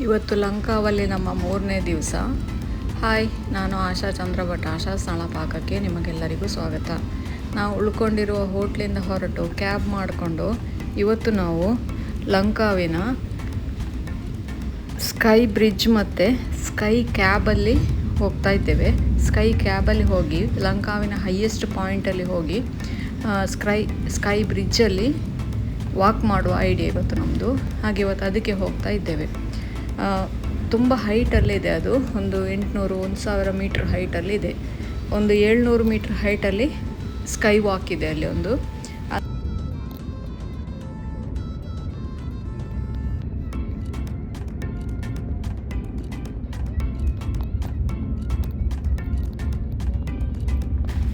ಇವತ್ತು ಲಂಕಾವಲ್ಲಿ ನಮ್ಮ 3ನೇ ದಿವಸ. ಹಾಯ್, ನಾನು ಆಶಾ ಚಂದ್ರಭಟ್. ಆಶಾ ಸ್ಥಳ ಪಾಕಕ್ಕೆ ನಿಮಗೆಲ್ಲರಿಗೂ ಸ್ವಾಗತ. ನಾವು ಉಳ್ಕೊಂಡಿರುವ ಹೋಟ್ಲಿಂದ ಹೊರಟು ಕ್ಯಾಬ್ ಮಾಡಿಕೊಂಡು ಇವತ್ತು ನಾವು ಲಂಕಾವಿನ ಸ್ಕೈ ಬ್ರಿಡ್ಜ್ ಮತ್ತು ಸ್ಕೈ ಕ್ಯಾಬಲ್ಲಿ ಹೋಗ್ತಾ ಇದ್ದೇವೆ. ಸ್ಕೈ ಕ್ಯಾಬಲ್ಲಿ ಹೋಗಿ ಲಂಕಾವಿನ ಹೈಯೆಸ್ಟ್ ಪಾಯಿಂಟಲ್ಲಿ ಹೋಗಿ ಸ್ಕೈ ಬ್ರಿಡ್ಜಲ್ಲಿ ವಾಕ್ ಮಾಡುವ ಐಡಿಯಾ ಇವತ್ತು ನಮ್ಮದು. ಹಾಗೆ ಇವತ್ತು ಅದಕ್ಕೆ ಹೋಗ್ತಾ ಇದ್ದೇವೆ. ತುಂಬ ಹೈಟಲ್ಲಿದೆ, ಅದು ಒಂದು 800-1000 ಮೀಟ್ರ್ ಹೈಟಲ್ಲಿದೆ. ಒಂದು 700 ಮೀಟ್ರ್ ಹೈಟಲ್ಲಿ ಸ್ಕೈ ವಾಕ್ ಇದೆ ಅಲ್ಲಿ ಒಂದು.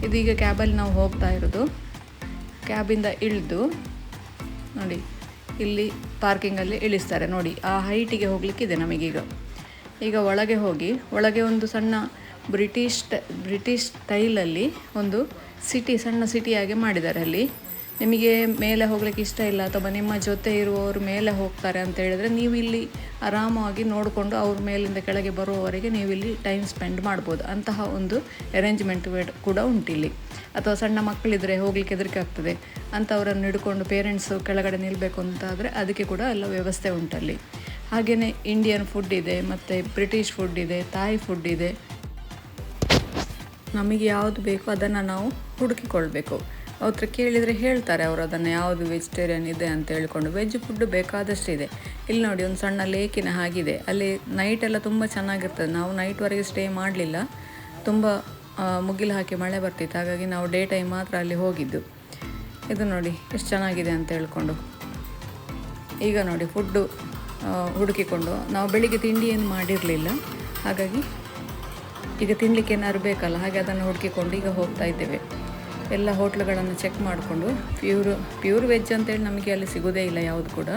ಇದೀಗ ಕ್ಯಾಬಲ್ಲಿ ನಾವು ಹೋಗ್ತಾ ಇರೋದು. ಕ್ಯಾಬಿಂದ ಇಳಿದು ನೋಡಿ, ಇಲ್ಲಿ ಪಾರ್ಕಿಂಗಲ್ಲಿ ಇಳಿಸ್ತಾರೆ ನೋಡಿ. ಆ ಹೈಟಿಗೆ ಹೋಗಲಿಕ್ಕಿದೆ ನಮಗೀಗ. ಈಗ ಒಳಗೆ ಹೋಗಿ, ಒಳಗೆ ಒಂದು ಸಣ್ಣ ಬ್ರಿಟಿಷ್ ಸ್ಟೈಲಲ್ಲಿ ಒಂದು ಸಣ್ಣ ಸಿಟಿಯಾಗಿ ಮಾಡಿದ್ದಾರೆ ಅಲ್ಲಿ. ನಿಮಗೆ ಮೇಲೆ ಹೋಗ್ಲಿಕ್ಕೆ ಇಷ್ಟ ಇಲ್ಲ ಅಥವಾ ನಿಮ್ಮ ಜೊತೆ ಇರುವವರು ಮೇಲೆ ಹೋಗ್ತಾರೆ ಅಂತ ಹೇಳಿದರೆ, ನೀವು ಇಲ್ಲಿ ಆರಾಮಾಗಿ ನೋಡಿಕೊಂಡು ಅವ್ರ ಮೇಲಿಂದ ಕೆಳಗೆ ಬರುವವರೆಗೆ ನೀವು ಇಲ್ಲಿ ಟೈಮ್ ಸ್ಪೆಂಡ್ ಮಾಡ್ಬೋದು. ಅಂತಹ ಒಂದು ಅರೇಂಜ್ಮೆಂಟ್ ಕೂಡ ಉಂಟಿಲ್ಲಿ. ಅಥವಾ ಸಣ್ಣ ಮಕ್ಕಳಿದ್ರೆ ಹೋಗ್ಲಿಕ್ಕೆ ಹೆದರಿಕೆ ಆಗ್ತದೆ ಅಂಥವರನ್ನು ಹಿಡ್ಕೊಂಡು ಪೇರೆಂಟ್ಸು ಕೆಳಗಡೆ ನಿಲ್ಲಬೇಕು ಅಂತಾದರೆ ಅದಕ್ಕೆ ಕೂಡ ಎಲ್ಲ ವ್ಯವಸ್ಥೆ ಉಂಟಲ್ಲಿ. ಹಾಗೆಯೇ ಇಂಡಿಯನ್ ಫುಡ್ ಇದೆ, ಮತ್ತು ಬ್ರಿಟಿಷ್ ಫುಡ್ ಇದೆ, ಥಾಯ್ ಫುಡ್ ಇದೆ. ನಮಗೆ ಯಾವುದು ಬೇಕೋ ಅದನ್ನು ನಾವು ಹುಡುಕಿಕೊಳ್ಬೇಕು. ಅವ್ರ ಕೇಳಿದರೆ ಹೇಳ್ತಾರೆ ಅವರು ಅದನ್ನು ಯಾವುದು ವೆಜಿಟೇರಿಯನ್ ಇದೆ ಅಂತ ಹೇಳ್ಕೊಂಡು. ವೆಜ್ ಫುಡ್ ಬೇಕಾದಷ್ಟಿದೆ. ಇಲ್ಲಿ ನೋಡಿ, ಒಂದು ಸಣ್ಣ ಲೇಕಿನ ಹಾಗಿದೆ. ಅಲ್ಲಿ ನೈಟೆಲ್ಲ ತುಂಬ ಚೆನ್ನಾಗಿರ್ತದೆ. ನಾವು ನೈಟ್ವರೆಗೆ ಸ್ಟೇ ಮಾಡಲಿಲ್ಲ, ತುಂಬ ಮುಗಿಲು ಹಾಕಿ ಮಳೆ ಬರ್ತಿತ್ತು. ಹಾಗಾಗಿ ನಾವು ಡೇ ಟೈಮ್ ಮಾತ್ರ ಅಲ್ಲಿ ಹೋಗಿದ್ದು. ಇದು ನೋಡಿ ಎಷ್ಟು ಚೆನ್ನಾಗಿದೆ ಅಂತ ಹೇಳ್ಕೊಂಡು. ಈಗ ನೋಡಿ, ಫುಡ್ಡು ಹುಡುಕಿಕೊಂಡು, ನಾವು ಬೆಳಿಗ್ಗೆ ತಿಂಡಿ ಏನು ಮಾಡಿರಲಿಲ್ಲ, ಹಾಗಾಗಿ ಈಗ ತಿನ್ನಲಿಕ್ಕೆ ಏನಾದ್ರು ಬೇಕಲ್ಲ, ಹಾಗೆ ಅದನ್ನು ಹುಡುಕಿಕೊಂಡು ಈಗ ಹೋಗ್ತಾ ಇದ್ದೇವೆ. ಎಲ್ಲ ಹೋಟ್ಲುಗಳನ್ನು ಚೆಕ್ ಮಾಡಿಕೊಂಡು, ಪ್ಯೂರ್ ವೆಜ್ ಅಂತೇಳಿ ನಮಗೆ ಅಲ್ಲಿ ಸಿಗೋದೇ ಇಲ್ಲ ಯಾವುದು ಕೂಡ.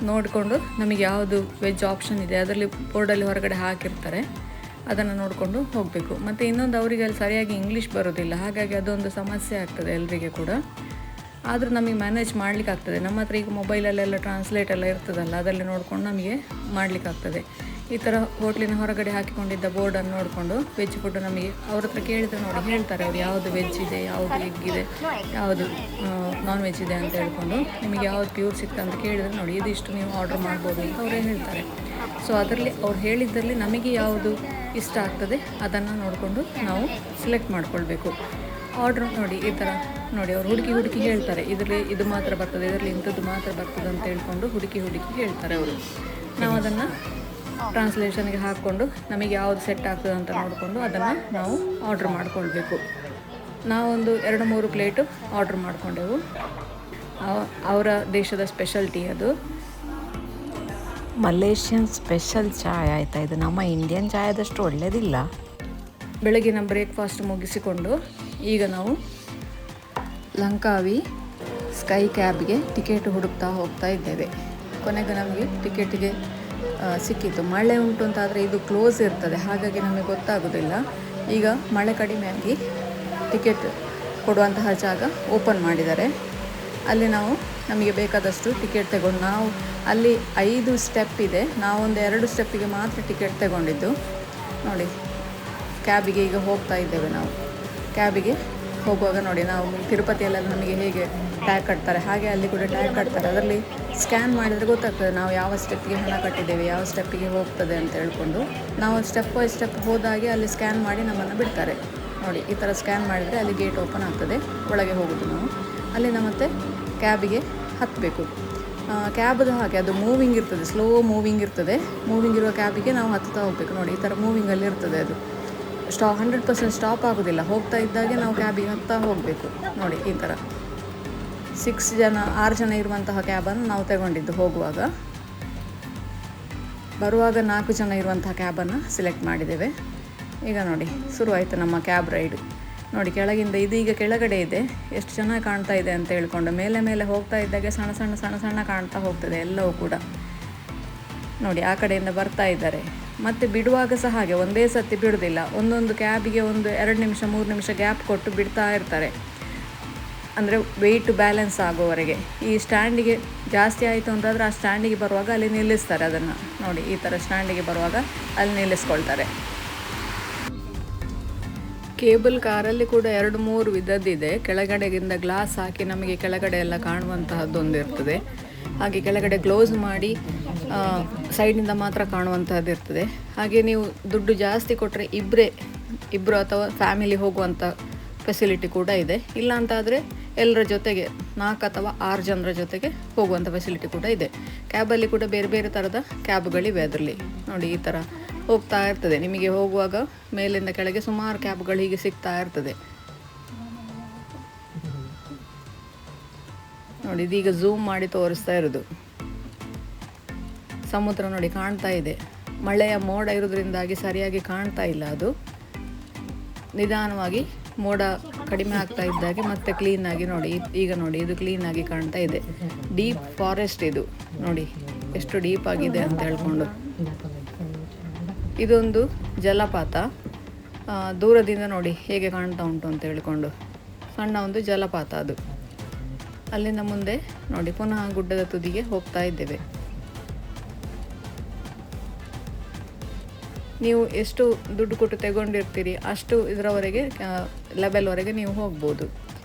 ನೋಡಿಕೊಂಡು ನಮಗೆ ಯಾವುದು ವೆಜ್ ಆಪ್ಷನ್ ಇದೆ ಅದರಲ್ಲಿ ಬೋರ್ಡಲ್ಲಿ ಹೊರಗಡೆ ಹಾಕಿರ್ತಾರೆ, ಅದನ್ನು ನೋಡಿಕೊಂಡು ಹೋಗಬೇಕು. ಮತ್ತು ಇನ್ನೊಂದು, ಅವರಿಗೆ ಅಲ್ಲಿ ಸರಿಯಾಗಿ ಇಂಗ್ಲೀಷ್ ಬರೋದಿಲ್ಲ, ಹಾಗಾಗಿ ಅದೊಂದು ಸಮಸ್ಯೆ ಆಗ್ತದೆ ಎಲ್ಲರಿಗೆ ಕೂಡ. ಆದರೂ ನಮಗೆ ಮ್ಯಾನೇಜ್ ಮಾಡಲಿಕ್ಕಾಗ್ತದೆ. ನಮ್ಮ ಹತ್ರ ಈಗ ಮೊಬೈಲಲ್ಲೆಲ್ಲ ಟ್ರಾನ್ಸ್ಲೇಟ್ ಎಲ್ಲ ಇರ್ತದಲ್ಲ, ಅದರಲ್ಲಿ ನೋಡ್ಕೊಂಡು ನಮಗೆ ಮಾಡಲಿಕ್ಕಾಗ್ತದೆ. ಈ ಥರ ಹೋಟ್ಲಿನ ಹೊರಗಡೆ ಹಾಕಿಕೊಂಡಿದ್ದ ಬೋರ್ಡನ್ನು ನೋಡಿಕೊಂಡು ವೆಜ್ ಫುಡ್ ನಮಗೆ ಅವ್ರ ಹತ್ರ ಕೇಳಿದರೆ ನೋಡಿ ಹೇಳ್ತಾರೆ ಅವ್ರು ಯಾವುದು ವೆಜ್ ಇದೆ, ಯಾವುದು ಎಗ್ ಇದೆ, ಯಾವುದು ನಾನ್ ವೆಜ್ ಇದೆ ಅಂತ ಹೇಳ್ಕೊಂಡು. ನಿಮಗೆ ಯಾವುದು ಪ್ಯೂರ್ ಸಿಗ್ತದೆ ಅಂತ ಕೇಳಿದರೆ ನೋಡಿ ಇದಿಷ್ಟು ನೀವು ಆರ್ಡ್ರ್ ಮಾಡ್ಬೋದು ಅಂತ ಅವರೇ ಹೇಳ್ತಾರೆ. ಸೊ ಅದರಲ್ಲಿ ಅವ್ರು ಹೇಳಿದ್ದಲ್ಲಿ ನಮಗೆ ಯಾವುದು ಇಷ್ಟ ಆಗ್ತದೆ ಅದನ್ನು ನೋಡಿಕೊಂಡು ನಾವು ಸೆಲೆಕ್ಟ್ ಮಾಡ್ಕೊಳ್ಬೇಕು. ಆರ್ಡ್ರ್ ನೋಡಿ ಈ ಥರ ನೋಡಿ, ಅವ್ರು ಹುಡುಕಿ ಹೇಳ್ತಾರೆ ಇದರಲ್ಲಿ ಇದು ಮಾತ್ರ ಬರ್ತದೆ, ಇದರಲ್ಲಿ ಇಂಥದ್ದು ಮಾತ್ರ ಬರ್ತದೆ ಅಂತ ಹೇಳ್ಕೊಂಡು ಹುಡುಕಿ ಹೇಳ್ತಾರೆ ಅವರು. ನಾವು ಅದನ್ನು ಟ್ರಾನ್ಸ್ಲೇಷನ್ಗೆ ಹಾಕ್ಕೊಂಡು ನಮಗೆ ಯಾವುದು ಸೆಟ್ ಆಗ್ತದೆ ಅಂತ ನೋಡಿಕೊಂಡು ಅದನ್ನು ನಾವು ಆರ್ಡ್ರ್ ಮಾಡ್ಕೊಳ್ಬೇಕು. ನಾವೊಂದು 2-3 ಪ್ಲೇಟು ಆರ್ಡ್ರ್ ಮಾಡಿಕೊಂಡೆವು. ಅವರ ದೇಶದ ಸ್ಪೆಷಲ್ಟಿ ಅದು. ಮಲೇಷಿಯನ್ ಸ್ಪೆಷಲ್ ಚಾಯ್ ಆಯಿತಾ, ಇದು ನಮ್ಮ ಇಂಡಿಯನ್ ಚಾಯ್ ಆದಷ್ಟು ಒಳ್ಳೆಯದಿಲ್ಲ. ಬೆಳಗಿನ ಬ್ರೇಕ್ಫಾಸ್ಟ್ ಮುಗಿಸಿಕೊಂಡು ಈಗ ನಾವು ಲಂಕಾವಿ ಸ್ಕೈ ಕ್ಯಾಬ್ಗೆ ಟಿಕೆಟ್ ಹುಡುಕ್ತಾ ಹೋಗ್ತಾ ಇದ್ದೇವೆ. ಕೊನೆಗೆ ನಮಗೆ ಟಿಕೆಟಿಗೆ ಸಿಕ್ಕಿತು. ಮಳೆ ಉಂಟು ಅಂತಾದರೆ ಇದು ಕ್ಲೋಸ್ ಇರ್ತದೆ, ಹಾಗಾಗಿ ನಮಗೆ ಗೊತ್ತಾಗೋದಿಲ್ಲ. ಈಗ ಮಳೆ ಕಡಿಮೆಯಾಗಿ ಟಿಕೆಟ್ ಕೊಡುವಂತಹ ಜಾಗ ಓಪನ್ ಮಾಡಿದ್ದಾರೆ. ಅಲ್ಲಿ ನಾವು ನಮಗೆ ಬೇಕಾದಷ್ಟು ಟಿಕೆಟ್ ತಗೊಂಡು, ನಾವು ಅಲ್ಲಿ 5 ಸ್ಟೆಪ್ ಇದೆ, ನಾವೊಂದು 2 ಸ್ಟೆಪ್ಪಿಗೆ ಮಾತ್ರ ಟಿಕೆಟ್ ತಗೊಂಡಿದ್ದು. ನೋಡಿ, ಕ್ಯಾಬಿಗೆ ಈಗ ಹೋಗ್ತಾ ಇದ್ದೇವೆ. ನಾವು ಕ್ಯಾಬಿಗೆ ಹೋಗುವಾಗ ನೋಡಿ, ನಾವು ತಿರುಪತಿಯಲ್ಲ ನಮಗೆ ಹೇಗೆ ಟ್ಯಾಗ್ ಕಟ್ತಾರೆ ಹಾಗೆ ಅಲ್ಲಿ ಕೂಡ ಟ್ಯಾಗ್ ಕಟ್ತಾರೆ. ಅದರಲ್ಲಿ ಸ್ಕ್ಯಾನ್ ಮಾಡಿದರೆ ಗೊತ್ತಾಗ್ತದೆ ನಾವು ಯಾವ ಸ್ಟೆಪ್ಪಿಗೆ ಹಣ ಕಟ್ಟಿದ್ದೇವೆ, ಯಾವ ಸ್ಟೆಪ್ಪಿಗೆ ಹೋಗ್ತದೆ ಅಂತ ಹೇಳ್ಕೊಂಡು. ನಾವು ಸ್ಟೆಪ್ ಬೈ ಸ್ಟೆಪ್ ಹೋದಾಗೆ ಅಲ್ಲಿ ಸ್ಕ್ಯಾನ್ ಮಾಡಿ ನಮ್ಮನ್ನು ಬಿಡ್ತಾರೆ. ನೋಡಿ, ಈ ಥರ ಸ್ಕ್ಯಾನ್ ಮಾಡಿದರೆ ಅಲ್ಲಿ ಗೇಟ್ ಓಪನ್ ಆಗ್ತದೆ, ಒಳಗೆ ಹೋಗೋದು ನಾವು. ಅಲ್ಲಿಂದ ಮತ್ತೆ ಕ್ಯಾಬಿಗೆ ಹತ್ತಬೇಕು. ಕ್ಯಾಬ್ದು ಹಾಗೆ ಅದು ಮೂವಿಂಗ್ ಇರ್ತದೆ, ಸ್ಲೋ ಮೂವಿಂಗ್ ಇರ್ತದೆ. ಮೂವಿಂಗ್ ಇರುವ ಕ್ಯಾಬಿಗೆ ನಾವು ಹತ್ತುತ್ತಾ ಹೋಗಬೇಕು. ನೋಡಿ, ಈ ಥರ ಮೂವಿಂಗಲ್ಲಿ ಇರ್ತದೆ ಅದು. 100% ಸ್ಟಾಪ್ ಆಗೋದಿಲ್ಲ. ಹೋಗ್ತಾ ಇದ್ದಾಗೆ ನಾವು ಕ್ಯಾಬಿಗೆ ಹತ್ತಾ ಹೋಗಬೇಕು. ನೋಡಿ, ಈ ಥರ 6 ಜನ ಇರುವಂತಹ ಕ್ಯಾಬನ್ನು ನಾವು ತಗೊಂಡಿದ್ದು. ಹೋಗುವಾಗ, ಬರುವಾಗ 4 ಜನ ಇರುವಂತಹ ಕ್ಯಾಬನ್ನು ಸೆಲೆಕ್ಟ್ ಮಾಡಿದ್ದೇವೆ. ಈಗ ನೋಡಿ ಶುರುವಾಯಿತು ನಮ್ಮ ಕ್ಯಾಬ್ ರೈಡು. ನೋಡಿ, ಕೆಳಗಿಂದ ಇದೀಗ ಕೆಳಗಡೆ ಇದೆ, ಎಷ್ಟು ಚೆನ್ನಾಗಿ ಕಾಣ್ತಾ ಇದೆ ಅಂತ ಹೇಳ್ಕೊಂಡು. ಮೇಲೆ ಹೋಗ್ತಾ ಇದ್ದಾಗೆ ಸಣ್ಣ ಕಾಣ್ತಾ ಹೋಗ್ತದೆ ಎಲ್ಲವೂ ಕೂಡ. ನೋಡಿ, ಆ ಕಡೆಯಿಂದ ಬರ್ತಾ ಇದ್ದಾರೆ. ಮತ್ತು ಬಿಡುವಾಗ ಸಹ ಹಾಗೆ ಒಂದೇ ಸತಿ ಬಿಡೋದಿಲ್ಲ, ಒಂದೊಂದು ಕ್ಯಾಬಿಗೆ ಒಂದು 2 ನಿಮಿಷ 3 ನಿಮಿಷ ಗ್ಯಾಪ್ ಕೊಟ್ಟು ಬಿಡ್ತಾ ಇರ್ತಾರೆ. ಅಂದರೆ ವೆಯ್ಟ್ ಬ್ಯಾಲೆನ್ಸ್ ಆಗೋವರೆಗೆ. ಈ ಸ್ಟ್ಯಾಂಡಿಗೆ ಜಾಸ್ತಿ ಆಯಿತು ಅಂತಂದರೆ ಆ ಸ್ಟ್ಯಾಂಡಿಗೆ ಬರುವಾಗ ಅಲ್ಲಿ ನಿಲ್ಲಿಸ್ತಾರೆ ಅದನ್ನು. ನೋಡಿ, ಈ ಥರ ಸ್ಟ್ಯಾಂಡಿಗೆ ಬರುವಾಗ ಅಲ್ಲಿ ನಿಲ್ಲಿಸ್ಕೊಳ್ತಾರೆ. ಕೇಬಲ್ ಕಾರಲ್ಲಿ ಕೂಡ 2-3 ವಿಧದ್ದಿದೆ. ಕೆಳಗಡೆಗಿಂದ ಗ್ಲಾಸ್ ಹಾಕಿ ನಮಗೆ ಕೆಳಗಡೆ ಎಲ್ಲ ಕಾಣುವಂತಹದ್ದೊಂದು ಇರ್ತದೆ. ಹಾಗೆ ಕೆಳಗಡೆ ಕ್ಲೋಸ್ ಮಾಡಿ ಸೈಡಿಂದ ಮಾತ್ರ ಕಾಣುವಂತಹದ್ದು ಇರ್ತದೆ. ಹಾಗೆ ನೀವು ದುಡ್ಡು ಜಾಸ್ತಿ ಕೊಟ್ಟರೆ ಇಬ್ಬರು ಅಥವಾ ಫ್ಯಾಮಿಲಿ ಹೋಗುವಂಥ ಫೆಸಿಲಿಟಿ ಕೂಡ ಇದೆ. ಇಲ್ಲ ಅಂತಾದರೆ ಎಲ್ಲರ ಜೊತೆಗೆ 4 ಅಥವಾ 6 ಜನರ ಜೊತೆಗೆ ಹೋಗುವಂಥ ಫೆಸಿಲಿಟಿ ಕೂಡ ಇದೆ. ಕ್ಯಾಬಲ್ಲಿ ಕೂಡ ಬೇರೆ ಬೇರೆ ಥರದ ಕ್ಯಾಬ್ಗಳಿವೆ ಅದರಲ್ಲಿ. ನೋಡಿ, ಈ ಥರ ಹೋಗ್ತಾ ಇರ್ತದೆ. ನಿಮಗೆ ಹೋಗುವಾಗ ಮೇಲಿಂದ ಕೆಳಗೆ ಸುಮಾರು ಕ್ಯಾಬ್ಗಳು ಹೀಗೆ ಸಿಗ್ತಾ ಇರ್ತದೆ. ನೋಡಿ, ಇದೀಗ ಝೂಮ್ ಮಾಡಿ ತೋರಿಸ್ತಾ ಇರೋದು ಸಮುದ್ರ. ನೋಡಿ, ಕಾಣ್ತಾ ಇದೆ. ಮಳೆಯ ಮೋಡ ಇರೋದ್ರಿಂದಾಗಿ ಸರಿಯಾಗಿ ಕಾಣ್ತಾ ಇಲ್ಲ. ಅದು ನಿಧಾನವಾಗಿ ಮೋಡ ಕಡಿಮೆ ಆಗ್ತಾ ಇದ್ದಾಗೆ ಮತ್ತೆ ಕ್ಲೀನಾಗಿ ನೋಡಿ, ಈಗ ನೋಡಿ ಇದು ಕ್ಲೀನಾಗಿ ಕಾಣ್ತಾ ಇದೆ. ಡೀಪ್ ಫಾರೆಸ್ಟ್ ಇದು. ನೋಡಿ ಎಷ್ಟು ಡೀಪ್ ಆಗಿದೆ ಅಂತ ಹೇಳ್ಕೊಂಡು. ಇದೊಂದು ಜಲಪಾತ. ದೂರದಿಂದ ನೋಡಿ ಹೇಗೆ ಕಾಣ್ತಾ ಉಂಟು ಅಂತ ಹೇಳ್ಕೊಂಡು. ಸಣ್ಣ ಒಂದು ಜಲಪಾತ ಅದು. ಅಲ್ಲಿಂದ ಮುಂದೆ ನೋಡಿ ಪುನಃ ಗುಡ್ಡದ ತುದಿಗೆ ಹೋಗ್ತಾ ಇದ್ದೇವೆ. ನೀವು ಎಷ್ಟು ದುಡ್ಡು ಕೊಟ್ಟು ತಗೊಂಡಿರ್ತೀರಿ ಅಷ್ಟು ಇದರವರೆಗೆ ಲೆವೆಲ್ವರೆಗೆ ನೀವು ಹೋಗ್ಬೋದು.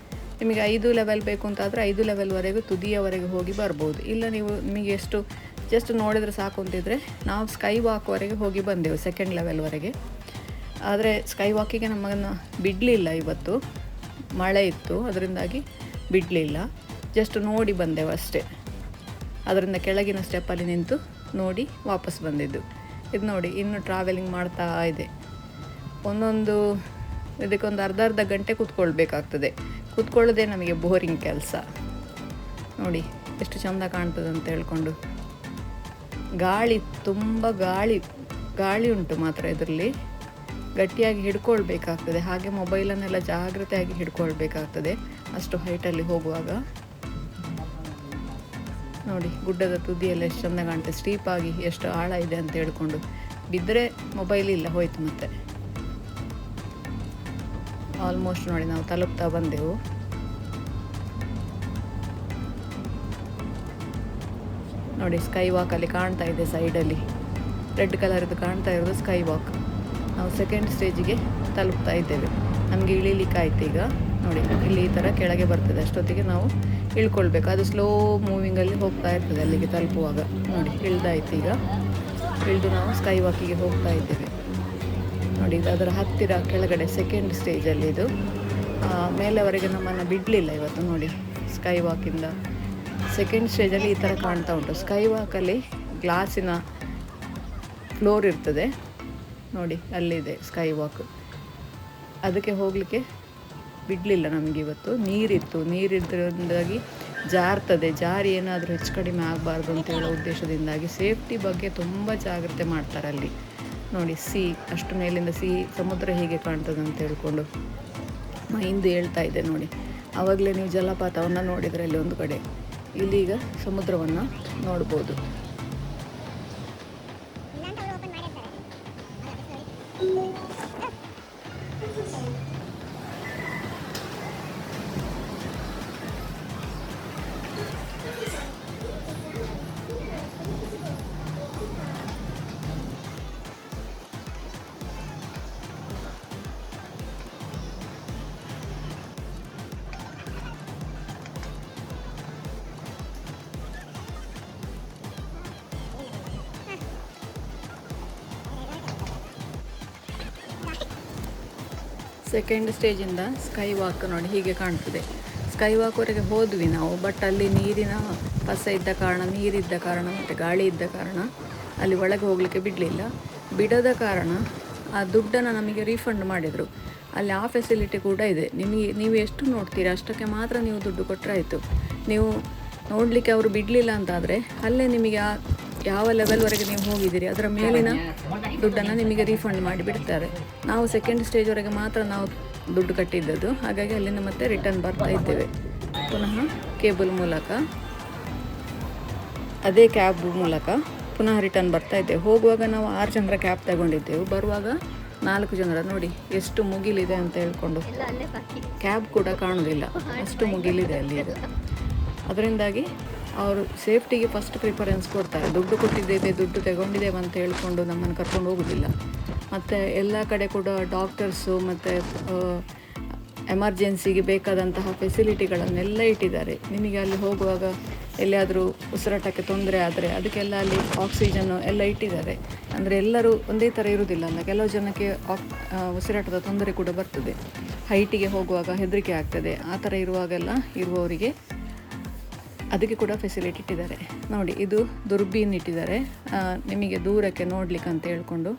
ನಿಮಗೆ 5 ಲೆವೆಲ್ ಬೇಕು ಅಂತಾದರೆ 5 ಲೆವೆಲ್ವರೆಗೂ ತುದಿಯವರೆಗೆ ಹೋಗಿ ಬರ್ಬೋದು. ಇಲ್ಲ ನಿಮಗೆ ಎಷ್ಟು ಜಸ್ಟ್ ನೋಡಿದರೆ ಸಾಕು ಅಂತಿದ್ರೆ ನಾವು ಸ್ಕೈ ವಾಕ್ವರೆಗೆ ಹೋಗಿ ಬಂದೆವು, 2nd ಲೆವೆಲ್ವರೆಗೆ. ಆದರೆ ಸ್ಕೈ ವಾಕಿಗೆ ನಮ್ಮನ್ನು ಬಿಡಲಿಲ್ಲ. ಇವತ್ತು ಮಳೆ ಇತ್ತು, ಅದರಿಂದಾಗಿ ಬಿಡಲಿಲ್ಲ. ಜಸ್ಟ್ ನೋಡಿ ಬಂದೆವು ಅಷ್ಟೇ. ಅದರಿಂದ ಕೆಳಗಿನ ಸ್ಟೆಪ್ಪಲ್ಲಿ ನಿಂತು ನೋಡಿ ವಾಪಸ್ ಬಂದಿದ್ದು. ಇದು ನೋಡಿ ಇನ್ನು ಟ್ರಾವೆಲಿಂಗ್ ಮಾಡ್ತಾ ಇದೆ. ಒಂದೊಂದು ಇದಕ್ಕೊಂದು ಅರ್ಧ ಗಂಟೆ ಕೂತ್ಕೊಳ್ಬೇಕಾಗ್ತದೆ. ಕೂತ್ಕೊಳ್ಳೋದೇ ನಮಗೆ ಬೋರಿಂಗ್ ಕೆಲಸ. ನೋಡಿ ಎಷ್ಟು ಚೆಂದ ಕಾಣ್ತದೆ ಅಂತ ಹೇಳ್ಕೊಂಡು. ಗಾಳಿ, ತುಂಬ ಗಾಳಿ ಉಂಟು ಮಾತ್ರ ಇದರಲ್ಲಿ. ಗಟ್ಟಿಯಾಗಿ ಹಿಡ್ಕೊಳ್ಬೇಕಾಗ್ತದೆ. ಹಾಗೆ ಮೊಬೈಲನ್ನೆಲ್ಲ ಜಾಗ್ರತೆಯಾಗಿ ಹಿಡ್ಕೊಳ್ಬೇಕಾಗ್ತದೆ ಅಷ್ಟು ಹೈಟಲ್ಲಿ ಹೋಗುವಾಗ. ನೋಡಿ ಗುಡ್ಡದ ತುದಿಯೆಲ್ಲ ಎಷ್ಟು ಚೆಂದ ಕಾಣ್ತದೆ. ಸ್ಟೀಪಾಗಿ ಎಷ್ಟು ಆಳ ಇದೆ ಅಂತ ಹೇಳ್ಕೊಂಡು. ಬಿದ್ದರೆ ಮೊಬೈಲ್ ಇಲ್ಲ, ಹೋಯ್ತು ಮತ್ತೆ. ಆಲ್ಮೋಸ್ಟ್ ನೋಡಿ ನಾವು ತಲುಪ್ತಾ ಬಂದೆವು. ನೋಡಿ ಸ್ಕೈ ವಾಕಲ್ಲಿ ಕಾಣ್ತಾ ಇದೆ ಸೈಡಲ್ಲಿ ರೆಡ್ ಕಲರ್ದು ಕಾಣ್ತಾ ಇರೋದು ಸ್ಕೈ ವಾಕ್. ನಾವು 2nd ಸ್ಟೇಜಿಗೆ ತಲುಪ್ತಾ ಇದ್ದೇವೆ. ನಮಗೆ ಇಳಿಲಿಕ್ಕಾಯ್ತು ಈಗ. ನೋಡಿ ಇಲ್ಲಿ ಈ ಥರ ಕೆಳಗೆ ಬರ್ತದೆ. ಅಷ್ಟೊತ್ತಿಗೆ ನಾವು ಇಳ್ಕೊಳ್ಬೇಕು. ಅದು ಸ್ಲೋ ಮೂವಿಂಗಲ್ಲಿ ಹೋಗ್ತಾ ಇರ್ತದೆ ಅಲ್ಲಿಗೆ ತಲುಪುವಾಗ. ನೋಡಿ ಇಳ್ದಾಯ್ತು ಈಗ. ಇಳಿದು ನಾವು ಸ್ಕೈ ವಾಕಿಗೆ ಹೋಗ್ತಾ ಇದ್ದೇವೆ. ನೋಡಿ ಇದು ಅದರ ಹತ್ತಿರ ಕೆಳಗಡೆ 2nd ಸ್ಟೇಜಲ್ಲಿ ಇದು. ಮೇಲೆವರೆಗೆ ನಮ್ಮನ್ನು ಬಿಡಲಿಲ್ಲ ಇವತ್ತು. ನೋಡಿ ಸ್ಕೈ ವಾಕಿಂದ 2nd ಸ್ಟೇಜಲ್ಲಿ ಈ ಥರ ಕಾಣ್ತಾ ಉಂಟು. ಸ್ಕೈ ವಾಕಲ್ಲಿ ಗ್ಲಾಸಿನ ಫ್ಲೋರ್ ಇರ್ತದೆ ನೋಡಿ, ಅಲ್ಲಿದೆ ಸ್ಕೈ ವಾಕ್. ಅದಕ್ಕೆ ಹೋಗಲಿಕ್ಕೆ ಬಿಡಲಿಲ್ಲ ನಮಗೆ ಇವತ್ತು. ನೀರಿದ್ದರಿಂದಾಗಿ ಜಾರ್ತದೆ. ಜಾರಿ ಏನಾದರೂ ಹೆಚ್ಚು ಕಡಿಮೆ ಆಗಬಾರ್ದು ಅಂತ ಹೇಳೋ ಉದ್ದೇಶದಿಂದಾಗಿ ಸೇಫ್ಟಿ ಬಗ್ಗೆ ತುಂಬ ಜಾಗ್ರತೆ ಮಾಡ್ತಾರೆ ಅಲ್ಲಿ. ನೋಡಿ ಅಷ್ಟು ಮೇಲಿಂದ ಸಮುದ್ರ ಹೇಗೆ ಕಾಣ್ತದೆ ಅಂತ ಹೇಳ್ಕೊಂಡು ಮೈಂದು ಹೇಳ್ತಾ ಇದೆ. ನೋಡಿ ಆವಾಗಲೇ ನೀವು ಜಲಪಾತವನ್ನು ನೋಡಿದರೆ ಅಲ್ಲಿ ಒಂದು ಕಡೆ, ಇಲ್ಲೀಗ ಸಮುದ್ರವನ್ನು ನೋಡ್ಬೋದು. ಸೆಕೆಂಡ್ ಸ್ಟೇಜಿಂದ ಸ್ಕೈ ವಾಕ್ ನೋಡಿ ಹೀಗೆ ಕಾಣ್ತದೆ. ಸ್ಕೈ ವಾಕ್ವರೆಗೆ ಹೋದ್ವಿ ನಾವು, ಬಟ್ ಅಲ್ಲಿ ನೀರಿನ ಪಸ ಇದ್ದ ಕಾರಣ, ನೀರಿದ್ದ ಕಾರಣ ಮತ್ತು ಗಾಳಿ ಇದ್ದ ಕಾರಣ ಅಲ್ಲಿ ಒಳಗೆ ಹೋಗಲಿಕ್ಕೆ ಬಿಡಲಿಲ್ಲ. ಬಿಡದ ಕಾರಣ ಆ ದುಡ್ಡನ್ನು ನಮಗೆ ರೀಫಂಡ್ ಮಾಡಿದರು. ಅಲ್ಲಿ ಆ ಫೆಸಿಲಿಟಿ ಕೂಡ ಇದೆ. ನೀವು ಎಷ್ಟು ನೋಡ್ತೀರಾ ಅಷ್ಟಕ್ಕೆ ಮಾತ್ರ ನೀವು ದುಡ್ಡು ಕೊಟ್ಟರೆ ಆಯಿತು. ನೀವು ನೋಡಲಿಕ್ಕೆ ಅವರು ಬಿಡಲಿಲ್ಲ ಅಂತಾದರೆ ಅಲ್ಲೇ ನಿಮಗೆ ಯಾವ ಲೆವೆಲ್ವರೆಗೆ ನೀವು ಹೋಗಿದ್ದೀರಿ ಅದರ ಮೇಲಿನ ದುಡ್ಡನ್ನು ನಿಮಗೆ ರೀಫಂಡ್ ಮಾಡಿ ಬಿಡ್ತಾರೆ. ನಾವು ಸೆಕೆಂಡ್ ಸ್ಟೇಜ್ವರೆಗೆ ಮಾತ್ರ ನಾವು ದುಡ್ಡು ಕಟ್ಟಿದ್ದದ್ದು, ಹಾಗಾಗಿ ಅಲ್ಲಿಂದ ಮತ್ತೆ ರಿಟರ್ನ್ ಬರ್ತಾ ಇದ್ದೇವೆ ಪುನಃ ಕೇಬಲ್ ಮೂಲಕ, ಅದೇ ಕ್ಯಾಬ್ ಮೂಲಕ ಪುನಃ ರಿಟರ್ನ್ ಬರ್ತಾ ಇದ್ದೇವೆ. ಹೋಗುವಾಗ ನಾವು 6 ಜನರ ಕ್ಯಾಬ್ ತಗೊಂಡಿದ್ದೆವು, ಬರುವಾಗ 4 ಜನರ ನೋಡಿ ಎಷ್ಟು ಮುಗಿಲಿದೆ ಅಂತ ಹೇಳ್ಕೊಂಡು. ಕ್ಯಾಬ್ ಕೂಡ ಕಾಣೋದಿಲ್ಲ, ಅಷ್ಟು ಮುಗಿಲಿದೆ ಅಲ್ಲಿ ಈಗ. ಅದರಿಂದಾಗಿ ಅವರು ಸೇಫ್ಟಿಗೆ ಫಸ್ಟ್ ಪ್ರಿಫರೆನ್ಸ್ ಕೊಡ್ತಾರೆ. ದುಡ್ಡು ಕೊಟ್ಟಿದ್ದೇವೆ, ದುಡ್ಡು ತಗೊಂಡಿದ್ದೇವೆ ಅಂತ ಹೇಳ್ಕೊಂಡು ನಮ್ಮನ್ನು ಕರ್ಕೊಂಡು ಹೋಗೋದಿಲ್ಲ. ಮತ್ತು ಎಲ್ಲ ಕಡೆ ಕೂಡ ಡಾಕ್ಟರ್ಸು ಮತ್ತು ಎಮರ್ಜೆನ್ಸಿಗೆ ಬೇಕಾದಂತಹ ಫೆಸಿಲಿಟಿಗಳನ್ನೆಲ್ಲ ಇಟ್ಟಿದ್ದಾರೆ. ನಿಮಗೆ ಅಲ್ಲಿ ಹೋಗುವಾಗ ಎಲ್ಲಿಯಾದರೂ ಉಸಿರಾಟಕ್ಕೆ ತೊಂದರೆ ಆದರೆ ಅದಕ್ಕೆಲ್ಲ ಅಲ್ಲಿ ಆಕ್ಸಿಜನ್ನು ಎಲ್ಲ ಇಟ್ಟಿದ್ದಾರೆ. ಅಂದರೆ ಎಲ್ಲರೂ ಒಂದೇ ಥರ ಇರುವುದಿಲ್ಲ ಅಲ್ಲ, ಕೆಲವು ಜನಕ್ಕೆ ಉಸಿರಾಟದ ತೊಂದರೆ ಕೂಡ ಬರ್ತದೆ, ಹೈಟಿಗೆ ಹೋಗುವಾಗ ಹೆದರಿಕೆ ಆಗ್ತದೆ. ಆ ಥರ ಇರುವವರಿಗೆ ಅದಕ್ಕೆ ಕೂಡ ಫೆಸಿಲಿಟಿ ಇಟ್ಟಿದ್ದಾರೆ. ನೋಡಿ, ಇದು ದುರ್ಬೀನ್ ಇಟ್ಟಿದ್ದಾರೆ ನಿಮಗೆ ದೂರಕ್ಕೆ ನೋಡಲಿಕ್ಕೆ ಅಂತ ಹೇಳ್ಕೊಂಡು.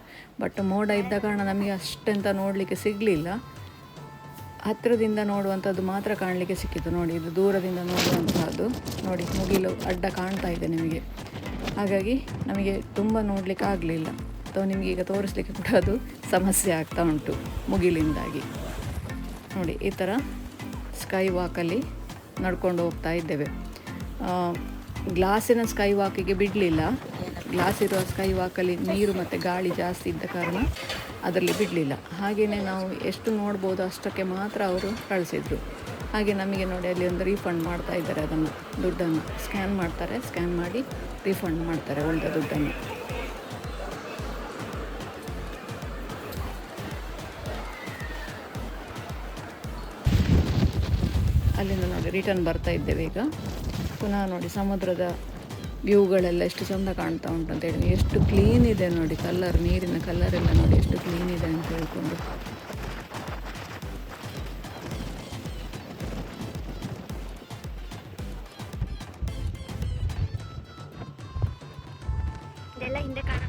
ಬಟ್ ಮೋಡ ಇದ್ದ ಕಾರಣ ನಮಗೆ ಅಷ್ಟೆಂತ ನೋಡಲಿಕ್ಕೆ ಸಿಗಲಿಲ್ಲ. ಹತ್ತಿರದಿಂದ ನೋಡುವಂಥದ್ದು ಮಾತ್ರ ಕಾಣಲಿಕ್ಕೆ ಸಿಕ್ಕಿತು. ನೋಡಿ, ಇದು ದೂರದಿಂದ ನೋಡುವಂತಹದ್ದು. ನೋಡಿ, ಮುಗಿಲು ಅಡ್ಡ ಕಾಣ್ತಾ ಇದೆ ನಿಮಗೆ, ಹಾಗಾಗಿ ನಮಗೆ ತುಂಬ ನೋಡಲಿಕ್ಕೆ ಆಗಲಿಲ್ಲ. ಅಥವಾ ನಿಮಗೆ ಈಗ ತೋರಿಸ್ಲಿಕ್ಕೆ ಕೂಡ ಅದು ಸಮಸ್ಯೆ ಆಗ್ತಾ ಉಂಟು ಮುಗಿಲಿಂದಾಗಿ. ನೋಡಿ, ಈ ಥರ ಸ್ಕೈ ವಾಕಲ್ಲಿ ನಡ್ಕೊಂಡು ಹೋಗ್ತಾ ಇದ್ದೇವೆ. ಗ್ಲಾಸಿನ ಸ್ಕೈ ವಾಕಿಗೆ ಬಿಡಲಿಲ್ಲ. ಗ್ಲಾಸ್ ಇರುವ ಸ್ಕೈ ವಾಕಲ್ಲಿ ನೀರು ಮತ್ತು ಗಾಳಿ ಜಾಸ್ತಿ ಇದ್ದ ಕಾರಣ ಅದರಲ್ಲಿ ಬಿಡಲಿಲ್ಲ. ಹಾಗೆಯೇ ನಾವು ಎಷ್ಟು ನೋಡ್ಬೋದು ಅಷ್ಟಕ್ಕೆ ಮಾತ್ರ ಅವರು ಕಳಿಸಿದರು. ಹಾಗೆ ನಮಗೆ ನೋಡಿ ಅಲ್ಲಿ ಒಂದು ರೀಫಂಡ್ ಮಾಡ್ತಾ ಇದ್ದಾರೆ. ಅದನ್ನು ದುಡ್ಡನ್ನು ಸ್ಕ್ಯಾನ್ ಮಾಡ್ತಾರೆ, ಸ್ಕ್ಯಾನ್ ಮಾಡಿ ರೀಫಂಡ್ ಮಾಡ್ತಾರೆ ಉಳಿದ ದುಡ್ಡನ್ನು. ಅಲ್ಲಿಂದ ನೋಡಿ ರಿಟರ್ನ್ ಬರ್ತಾ ಇದ್ದೇವೆ ಈಗ. ಪುನಃ ನೋಡಿ ಸಮುದ್ರದ ವ್ಯೂಗಳೆಲ್ಲ ಎಷ್ಟು ಚೆಂದ ಕಾಣ್ತಾ ಉಂಟು ಅಂತ ಹೇಳಿ. ಎಷ್ಟು ಕ್ಲೀನ್ ಇದೆ ನೋಡಿ, ಕಲರ್, ನೀರಿನ ಕಲರೆಲ್ಲ ನೋಡಿ ಎಷ್ಟು ಕ್ಲೀನ್ ಇದೆ ಅಂತ ಹೇಳ್ಕೊಂಡು. ಇದೆಲ್ಲ ಹಿಂದೆ ಕಾಣ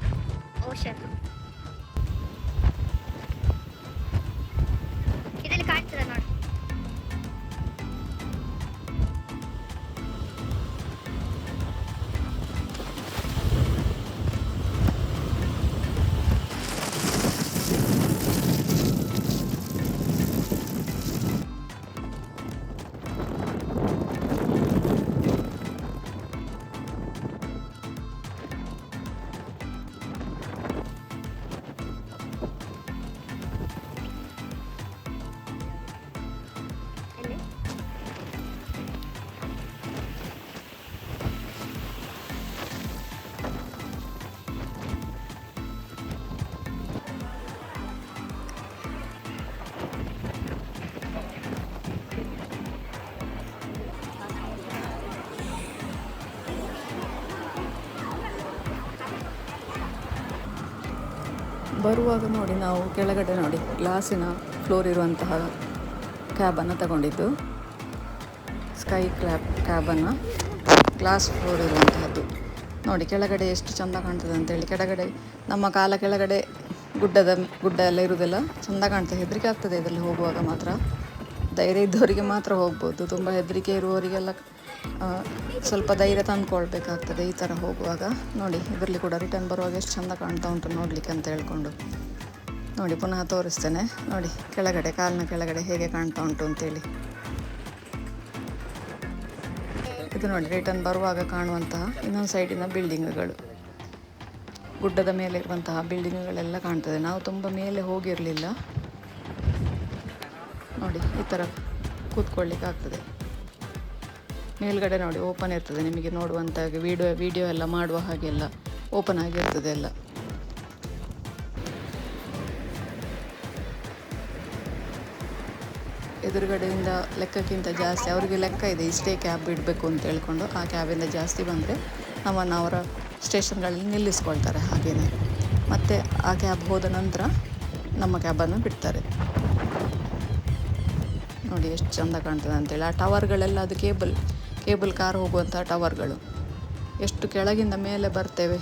ಓಷನ್, ಇದೆಲ್ಲ ಕಾಣ್ತದ ನೋಡಿ. ಬರುವಾಗ ನೋಡಿ ನಾವು ಕೆಳಗಡೆ ನೋಡಿ ಗ್ಲಾಸಿನ ಫ್ಲೋರ್ ಇರುವಂತಹ ಕ್ಯಾಬನ್ನು ತಗೊಂಡಿದ್ದು. ಸ್ಕೈ ಕ್ಯಾಬನ್ನು ಗ್ಲಾಸ್ ಫ್ಲೋರ್ ಇರುವಂತಹದ್ದು. ನೋಡಿ ಕೆಳಗಡೆ ಎಷ್ಟು ಚೆಂದ ಕಾಣ್ತದೆ ಅಂತೇಳಿ. ಕೆಳಗಡೆ ನಮ್ಮ ಕಾಲ ಕೆಳಗಡೆ ಗುಡ್ಡ ಎಲ್ಲ ಇರುವುದಿಲ್ಲ, ಚೆಂದ ಕಾಣ್ತದೆ. ಹೆದರಿಕೆ ಆಗ್ತದೆ ಇದರಲ್ಲಿ ಹೋಗುವಾಗ ಮಾತ್ರ. ಧೈರ್ಯ ಇದ್ದವರಿಗೆ ಮಾತ್ರ ಹೋಗ್ಬೋದು. ತುಂಬ ಹೆದರಿಕೆ ಇರುವವರಿಗೆಲ್ಲ ಸ್ವಲ್ಪ ಧೈರ್ಯ ತಂದುಕೊಳ್ಬೇಕಾಗ್ತದೆ ಈ ಥರ ಹೋಗುವಾಗ. ನೋಡಿ ಇದರಲ್ಲಿ ಕೂಡ ರಿಟರ್ನ್ ಬರುವಾಗ ಎಷ್ಟು ಚೆಂದ ಕಾಣ್ತಾ ಉಂಟು ನೋಡಲಿಕ್ಕೆ ಅಂತ ಹೇಳ್ಕೊಂಡು. ನೋಡಿ ಪುನಃ ತೋರಿಸ್ತೇನೆ. ನೋಡಿ ಕೆಳಗಡೆ, ಕಾಲಿನ ಕೆಳಗಡೆ ಹೇಗೆ ಕಾಣ್ತಾ ಉಂಟು ಅಂತೇಳಿ. ಇದು ನೋಡಿ ರಿಟರ್ನ್ ಬರುವಾಗ ಕಾಣುವಂತಹ ಇನ್ನೊಂದು ಸೈಡಿನ ಬಿಲ್ಡಿಂಗ್ಗಳು, ಗುಡ್ಡದ ಮೇಲೆ ಇರುವಂತಹ ಬಿಲ್ಡಿಂಗ್ಗಳೆಲ್ಲ ಕಾಣ್ತದೆ. ನಾವು ತುಂಬ ಮೇಲೆ ಹೋಗಿರಲಿಲ್ಲ. ನೋಡಿ ಈ ಥರ ಕೂತ್ಕೊಳ್ಳಿಕ್ಕೆ ಆಗ್ತದೆ. ಮೇಲ್ಗಡೆ ನೋಡಿ ಓಪನ್ ಇರ್ತದೆ, ನಿಮಗೆ ನೋಡುವಂತಾಗಿ ವಿಡಿಯೋ ಎಲ್ಲ ಮಾಡುವ ಹಾಗೆಲ್ಲ ಓಪನ್ ಆಗಿರ್ತದೆ ಎಲ್ಲ. ಎದುರುಗಡೆಯಿಂದ ಲೆಕ್ಕಕ್ಕಿಂತ ಜಾಸ್ತಿ ಅವರಿಗೆ ಲೆಕ್ಕ ಇದೆ, ಇಷ್ಟೇ ಕ್ಯಾಬ್ ಬಿಡಬೇಕು ಅಂತ ಹೇಳ್ಕೊಂಡು. ಆ ಕ್ಯಾಬಿಂದ ಜಾಸ್ತಿ ಬಂದರೆ ನಮ್ಮನ್ನು ಅವರ ಸ್ಟೇಷನ್ಗಳಲ್ಲಿ ನಿಲ್ಲಿಸ್ಕೊಳ್ತಾರೆ. ಹಾಗೆಯೇ ಮತ್ತು ಆ ಕ್ಯಾಬ್ ಹೋದ ನಂತರ ನಮ್ಮ ಕ್ಯಾಬನ್ನು ಬಿಡ್ತಾರೆ. ನೋಡಿ ಎಷ್ಟು ಚೆಂದ ಕಾಣ್ತದೆ ಅಂತೇಳಿ. ಆ ಟವರ್ಗಳೆಲ್ಲ ಅದು ಕೇಬಲ್ ಕಾರ್ ಹೋಗುವಂಥ ಟವರ್ಗಳು. ಎಷ್ಟು ಕೆಳಗಿಂದ ಮೇಲೆ ಬರ್ತೇವೆ.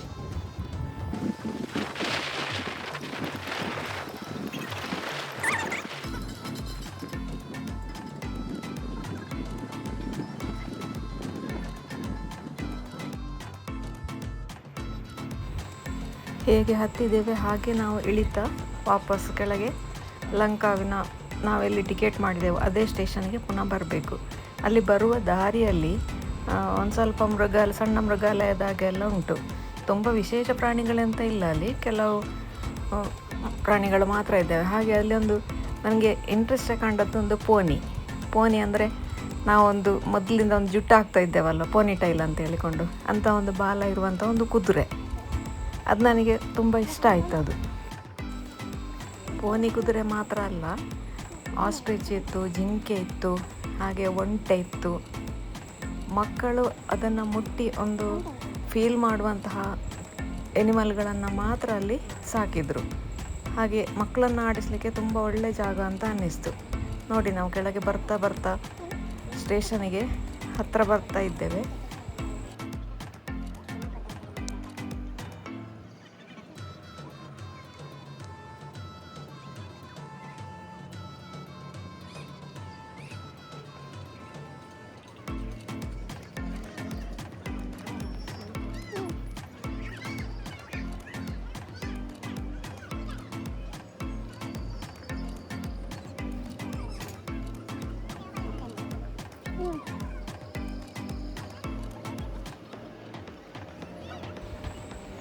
ಹೇಗೆ ಹತ್ತಿದ್ದೇವೆ ಹಾಗೆ ನಾವು ಇಳಿತಾ ವಾಪಸ್ ಕೆಳಗೆ ಲಂಕಾವಿನ ನಾವೆಲ್ಲಿ ಟಿಕೆಟ್ ಮಾಡಿದೆವು ಅದೇ ಸ್ಟೇಷನ್ಗೆ ಪುನಃ ಬರಬೇಕು. ಅಲ್ಲಿ ಬರುವ ದಾರಿಯಲ್ಲಿ ಒಂದು ಸ್ವಲ್ಪ ಸಣ್ಣ ಮೃಗಾಲಯದಾಗೆಲ್ಲ ಉಂಟು. ತುಂಬ ವಿಶೇಷ ಪ್ರಾಣಿಗಳಂತ ಇಲ್ಲ ಅಲ್ಲಿ. ಕೆಲವು ಪ್ರಾಣಿಗಳು ಮಾತ್ರ ಇದ್ದಾವೆ. ಹಾಗೆ ಅಲ್ಲಿ ಒಂದು ನನಗೆ ಇಂಟ್ರೆಸ್ಟ್ ಕಂಡದ್ದೊಂದು ಪೋನಿ ಅಂದರೆ ನಾವೊಂದು ಮೊದಲಿಂದ ಒಂದು ಜುಟ್ಟು ಹಾಕ್ತಾ ಇದ್ದೇವಲ್ಲ, ಪೋನಿ ಟೈಲ್ ಅಂತ ಹೇಳಿಕೊಂಡು, ಅಂಥ ಒಂದು ಬಾಲ ಇರುವಂಥ ಒಂದು ಕುದುರೆ. ಅದು ನನಗೆ ತುಂಬ ಇಷ್ಟ ಆಯಿತು. ಅದು ಪೋನಿ ಕುದುರೆ ಮಾತ್ರ ಅಲ್ಲ, ಆಸ್ಟ್ರಿಚ್ ಇತ್ತು, ಜಿಂಕೆ ಇತ್ತು, ಹಾಗೆ ಒಂಟೆ ಇತ್ತು. ಮಕ್ಕಳು ಅದನ್ನು ಮುಟ್ಟಿ ಒಂದು ಫೀಲ್ ಮಾಡುವಂತಹ ಎನಿಮಲ್ಗಳನ್ನು ಮಾತ್ರ ಅಲ್ಲಿ ಸಾಕಿದರು. ಹಾಗೆ ಮಕ್ಕಳನ್ನು ಆಡಿಸಲಿಕ್ಕೆ ತುಂಬ ಒಳ್ಳೆಯ ಜಾಗ ಅಂತ ಅನ್ನಿಸ್ತು. ನೋಡಿ, ನಾವು ಕೆಳಗೆ ಬರ್ತಾ ಬರ್ತಾ ಸ್ಟೇಷನಿಗೆ ಹತ್ತಿರ ಬರ್ತಾ ಇದ್ದೇವೆ.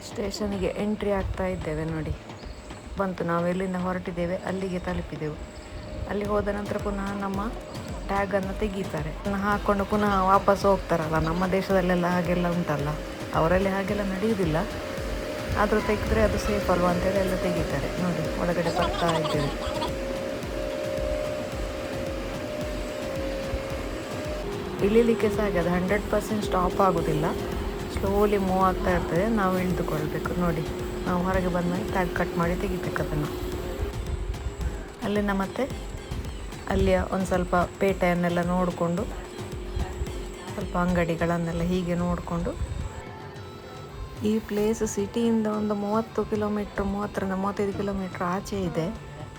ಸ್ಟೇಷನಿಗೆ ಎಂಟ್ರಿ ಆಗ್ತಾ ಇದ್ದೇವೆ. ನೋಡಿ, ಬಂತು. ನಾವು ಎಲ್ಲಿಂದ ಹೊರಟಿದ್ದೇವೆ ಅಲ್ಲಿಗೆ ತಲುಪಿದೆವು. ಅಲ್ಲಿ ಹೋದ ನಂತರ ಪುನಃ ನಮ್ಮ ಟ್ಯಾಗನ್ನು ತೆಗೀತಾರೆ. ಹಾಕ್ಕೊಂಡು ಪುನಃ ವಾಪಸ್ ಹೋಗ್ತಾರಲ್ಲ. ನಮ್ಮ ದೇಶದಲ್ಲೆಲ್ಲ ಹಾಗೆಲ್ಲ ಉಂಟಲ್ಲ, ಅವರಲ್ಲಿ ಹಾಗೆಲ್ಲ ನಡೆಯುವುದಿಲ್ಲ. ಆದರೂ ತೆಗೆದ್ರೆ ಅದು ಸೇಫ್ ಅಲ್ವಾ ಅಂತೇಳಿ ಎಲ್ಲ ತೆಗೀತಾರೆ. ನೋಡಿ, ಒಳಗಡೆ ಬರ್ತಾ ಇದ್ದೇವೆ. ಇಳಿಲಿಕ್ಕೆ ಸಹ ಅದು 100% ಸ್ಟಾಪ್ ಆಗೋದಿಲ್ಲ, ಸ್ಲೋಲಿ ಮೂವ್ ಆಗ್ತಾ ಇರ್ತದೆ. ನಾವು ಇಳಿದುಕೊಳ್ಬೇಕು. ನೋಡಿ, ನಾವು ಹೊರಗೆ ಬಂದಾಗ ಟ್ಯಾಗ್ ಕಟ್ ಮಾಡಿ ತೆಗಿಬೇಕು ಅದನ್ನು. ಅಲ್ಲಿಂದ ಮತ್ತೆ ಅಲ್ಲಿಯ ಒಂದು ಸ್ವಲ್ಪ ಪೇಟೆಯನ್ನೆಲ್ಲ ನೋಡಿಕೊಂಡು, ಸ್ವಲ್ಪ ಅಂಗಡಿಗಳನ್ನೆಲ್ಲ ಹೀಗೆ ನೋಡಿಕೊಂಡು, ಈ ಪ್ಲೇಸ್ ಸಿಟಿಯಿಂದ ಒಂದು 30 ಕಿಲೋಮೀಟ್ರ್ 30-35 ಕಿಲೋಮೀಟ್ರ್ ಆಚೆ ಇದೆ.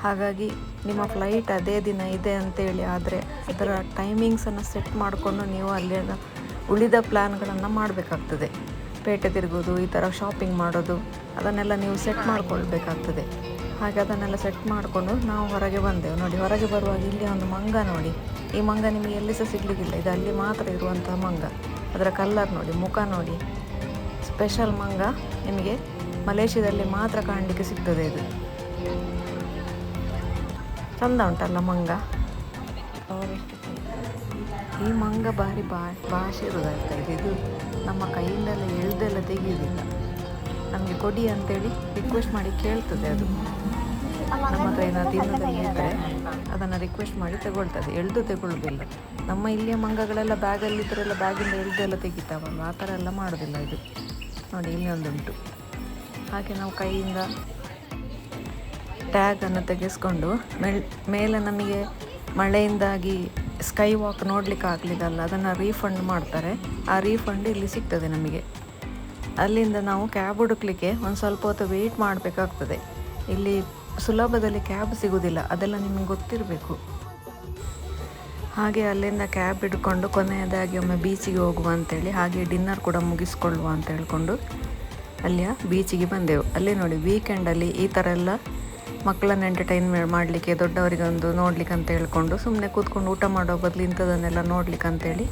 ಹಾಗಾಗಿ ನಿಮ್ಮ ಫ್ಲೈಟ್ ಅದೇ ದಿನ ಇದೆ ಅಂತೇಳಿ ಆದರೆ ಅದರ ಟೈಮಿಂಗ್ಸನ್ನು ಸೆಟ್ ಮಾಡಿಕೊಂಡು ನೀವು ಅಲ್ಲಿನ ಉಳಿದ ಪ್ಲ್ಯಾನ್ಗಳನ್ನು ಮಾಡಬೇಕಾಗ್ತದೆ. ಪೇಟೆ ತಿರುಗೋದು, ಈ ಥರ ಶಾಪಿಂಗ್ ಮಾಡೋದು, ಅದನ್ನೆಲ್ಲ ನೀವು ಸೆಟ್ ಮಾಡ್ಕೊಳ್ಬೇಕಾಗ್ತದೆ. ಹಾಗೆ ಅದನ್ನೆಲ್ಲ ಸೆಟ್ ಮಾಡಿಕೊಂಡು ನಾವು ಹೊರಗೆ ಬಂದೆವು. ನೋಡಿ, ಹೊರಗೆ ಬರುವಾಗ ಇಲ್ಲಿ ಒಂದು ಮಂಗ ನೋಡಿ. ಈ ಮಂಗ ನಿಮಗೆ ಎಲ್ಲಿ ಸಹ ಸಿಗಲಿಕ್ಕಿಲ್ಲ, ಇದು ಅಲ್ಲಿ ಮಾತ್ರ ಇರುವಂತಹ ಮಂಗ. ಅದರ ಕಲ್ಲರ್ ನೋಡಿ, ಮುಖ ನೋಡಿ, ಸ್ಪೆಷಲ್ ಮಂಗ. ನಿಮಗೆ ಮಲೇಷ್ಯಾದಲ್ಲಿ ಮಾತ್ರ ಕಾಣಲಿಕ್ಕೆ ಸಿಗ್ತದೆ. ಇದು ಚಂದ ಉಂಟಲ್ಲ ಮಂಗ. ಈ ಮಂಗ ಭಾರಿ ಭಾಷೆ ಇರೋದಾಗ್ತಾಯಿದೆ. ಇದು ನಮ್ಮ ಕೈಯಿಂದೆಲ್ಲ ಎಳ್ದೆಲ್ಲ ತೆಗೆಯೋದಿಲ್ಲ. ನಮಗೆ ಕೊಡಿ ಅಂತೇಳಿ ರಿಕ್ವೆಸ್ಟ್ ಮಾಡಿ ಕೇಳ್ತದೆ. ಅದು ನಮ್ಮ ಹತ್ರ ಏನಾದ್ರು ತಿನ್ನೋದಲ್ಲಿ ಇದ್ದರೆ ಅದನ್ನು ರಿಕ್ವೆಸ್ಟ್ ಮಾಡಿ ತಗೊಳ್ತದೆ, ಎಳ್ದು ತಗೊಳ್ಳೋದಿಲ್ಲ. ನಮ್ಮ ಇಲ್ಲಿಯ ಮಂಗಗಳೆಲ್ಲ ಬ್ಯಾಗಲ್ಲಿದ್ದರೆಲ್ಲ ಬ್ಯಾಗಿಂದ ಎಳ್ದೆಲ್ಲ ತೆಗಿತಾವಲ್ಲ, ಆ ಥರ ಎಲ್ಲ ಮಾಡೋದಿಲ್ಲ ಇದು. ನೋಡಿ, ಇಲ್ಲಿ ಒಂದುಂಟು. ಹಾಗೆ ನಾವು ಕೈಯಿಂದ ಟ್ಯಾಗನ್ನು ತೆಗೆಸ್ಕೊಂಡು ಮೇಲೆ ನಮಗೆ ಮಳೆಯಿಂದಾಗಿ ಸ್ಕೈ ವಾಕ್ ನೋಡಲಿಕ್ಕೆ ಆಗಲಿಲ್ಲಲ್ಲ, ಅದನ್ನು ರೀಫಂಡ್ ಮಾಡ್ತಾರೆ. ಆ ರೀಫಂಡ್ ಇಲ್ಲಿ ಸಿಗ್ತದೆ ನಮಗೆ. ಅಲ್ಲಿಂದ ನಾವು ಕ್ಯಾಬ್ ಹುಡುಕ್ಲಿಕ್ಕೆ ಒಂದು ಸ್ವಲ್ಪ ಹೊತ್ತು ವೆಯ್ಟ್ ಮಾಡಬೇಕಾಗ್ತದೆ. ಇಲ್ಲಿ ಸುಲಭದಲ್ಲಿ ಕ್ಯಾಬ್ ಸಿಗೋದಿಲ್ಲ, ಅದೆಲ್ಲ ನಿಮಗೆ ಗೊತ್ತಿರಬೇಕು. ಹಾಗೆ ಅಲ್ಲಿಂದ ಕ್ಯಾಬ್ ಹಿಡ್ಕೊಂಡು ಕೊನೆಯದಾಗಿ ಒಮ್ಮೆ ಬೀಚಿಗೆ ಹೋಗುವ ಅಂತೇಳಿ, ಹಾಗೆ ಡಿನ್ನರ್ ಕೂಡ ಮುಗಿಸ್ಕೊಳ್ಳುವ ಅಂತ ಹೇಳ್ಕೊಂಡು ಅಲ್ಲಿಯ ಬೀಚಿಗೆ ಬಂದೆವು. ಅಲ್ಲಿ ನೋಡಿ, ವೀಕೆಂಡಲ್ಲಿ ಈ ಥರ ಎಲ್ಲ ಮಕ್ಕಳನ್ನು ಎಂಟರ್ಟೈನ್ಮೆಂಟ್ ಮಾಡಲಿಕ್ಕೆ, ದೊಡ್ಡವರಿಗೊಂದು ನೋಡ್ಲಿಕ್ಕೆ ಅಂತ ಹೇಳ್ಕೊಂಡು ಸುಮ್ಮನೆ ಕೂತ್ಕೊಂಡು ಊಟ ಮಾಡೋ ಬದಲು ಇಂಥದನ್ನೆಲ್ಲ ನೋಡ್ಲಿಕ್ಕೆ ಅಂತೇಳಿ